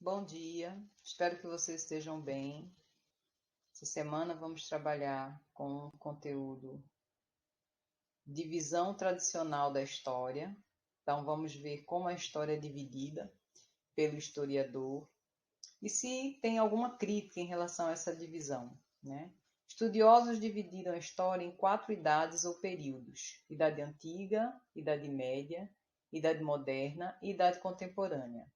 Bom dia, espero que vocês estejam bem. Essa semana vamos trabalhar com o conteúdo divisão tradicional da história. Então, vamos ver como a história é dividida pelo historiador e se tem alguma crítica em relação a essa divisão, né? Estudiosos dividiram a história em 4 idades ou períodos: Idade Antiga, Idade Média, Idade Moderna e Idade Contemporânea.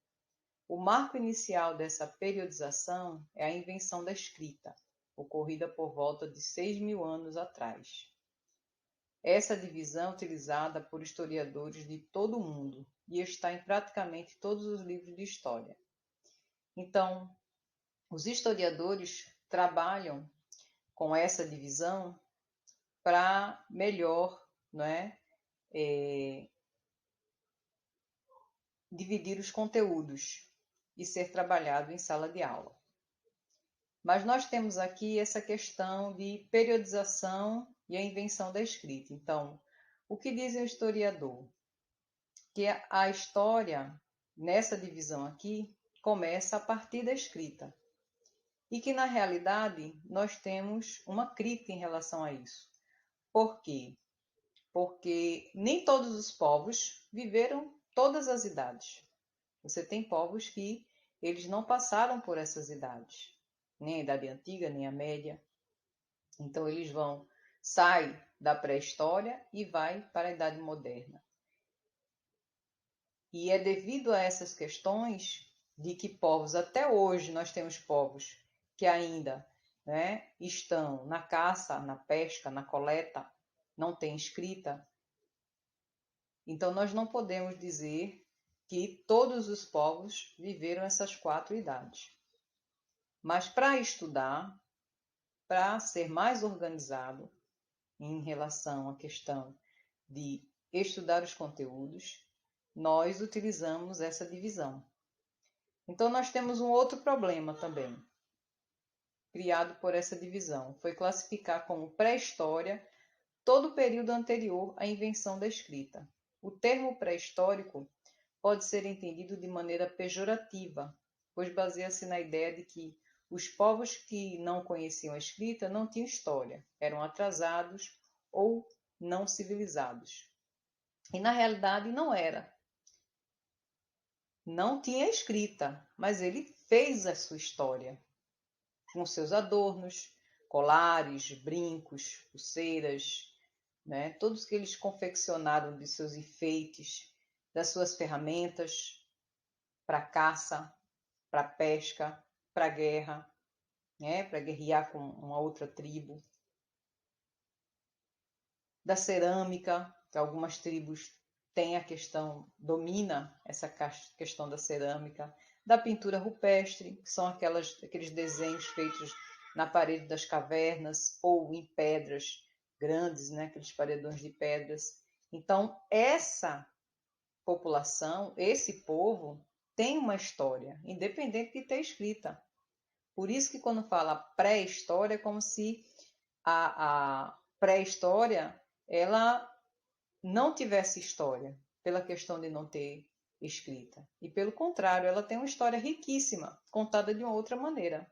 O marco inicial dessa periodização é a invenção da escrita, ocorrida por volta de 6.000 anos atrás. Essa divisão é utilizada por historiadores de todo o mundo e está em praticamente todos os livros de história. Então, os historiadores trabalham com essa divisão para melhor, né, dividir os conteúdos e ser trabalhado em sala de aula. Mas nós temos aqui essa questão de periodização e a invenção da escrita. Então, o que diz o historiador? Que a história, nessa divisão aqui, começa a partir da escrita. E que, na realidade, nós temos uma crítica em relação a isso. Por quê? Porque nem todos os povos viveram todas as idades. Você tem povos que eles não passaram por essas idades, nem a Idade Antiga, nem a Média. Então eles saem da pré-história e vai para a Idade Moderna. E é devido a essas questões de que povos, até hoje nós temos povos que ainda, né, estão na caça, na pesca, na coleta, não tem escrita. Então nós não podemos dizer que todos os povos viveram essas 4 idades. Mas para estudar, para ser mais organizado em relação à questão de estudar os conteúdos, nós utilizamos essa divisão. Então nós temos um outro problema também, criado por essa divisão. Foi classificar como pré-história todo o período anterior à invenção da escrita. O termo pré-histórico pode ser entendido de maneira pejorativa, pois baseia-se na ideia de que os povos que não conheciam a escrita não tinham história, eram atrasados ou não civilizados. E na realidade não era. Não tinha escrita, mas ele fez a sua história, com seus adornos, colares, brincos, pulseiras, né? Todos que eles confeccionaram de seus enfeites, das suas ferramentas para caça, para pesca, para guerra, né? Para guerrear com uma outra tribo. Da cerâmica, que algumas tribos têm a questão, domina essa questão da cerâmica. Da pintura rupestre, que são aqueles desenhos feitos na parede das cavernas ou em pedras grandes, né? Aqueles paredões de pedras. Então, essa população, esse povo, tem uma história, independente de ter escrita. Por isso que quando fala pré-história, é como se a pré-história ela não tivesse história, pela questão de não ter escrita. E pelo contrário, ela tem uma história riquíssima, contada de uma outra maneira.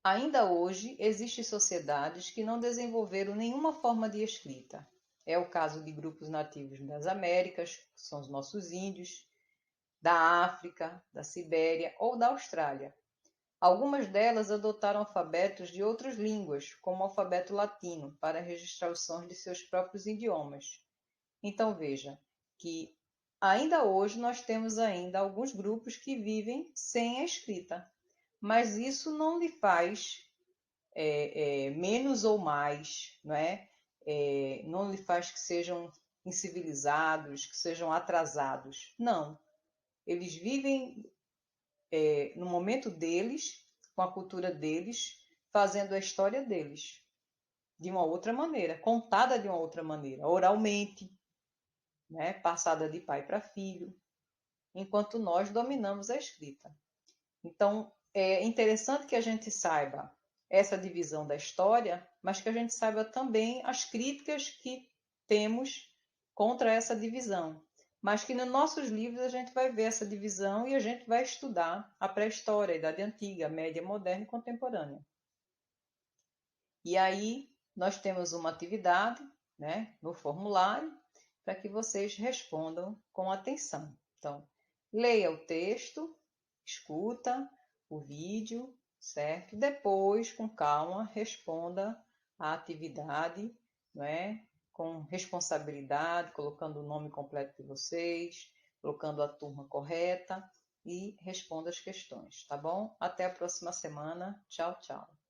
Ainda hoje, existem sociedades que não desenvolveram nenhuma forma de escrita. É o caso de grupos nativos das Américas, que são os nossos índios, da África, da Sibéria ou da Austrália. Algumas delas adotaram alfabetos de outras línguas, como o alfabeto latino, para registrar os sons de seus próprios idiomas. Então veja que ainda hoje nós temos ainda alguns grupos que vivem sem a escrita, mas isso não lhe faz menos ou mais, não é? Não lhe faz que sejam incivilizados, que sejam atrasados. Não. Eles vivem no momento deles, com a cultura deles, fazendo a história deles de uma outra maneira, contada de uma outra maneira, oralmente, né? Passada de pai para filho, enquanto nós dominamos a escrita. Então, é interessante que a gente saiba essa divisão da história, mas que a gente saiba também as críticas que temos contra essa divisão. mas que nos nossos livros a gente vai ver essa divisão e a gente vai estudar a pré-história, a Idade Antiga, a Média, Moderna e Contemporânea. E aí nós temos uma atividade, né, no formulário para que vocês respondam com atenção. Então, leia o texto, escuta o vídeo, certo? Depois, com calma, responda a atividade, não é? Com responsabilidade, colocando o nome completo de vocês, colocando a turma correta e responda as questões, tá bom? Até a próxima semana. Tchau, tchau.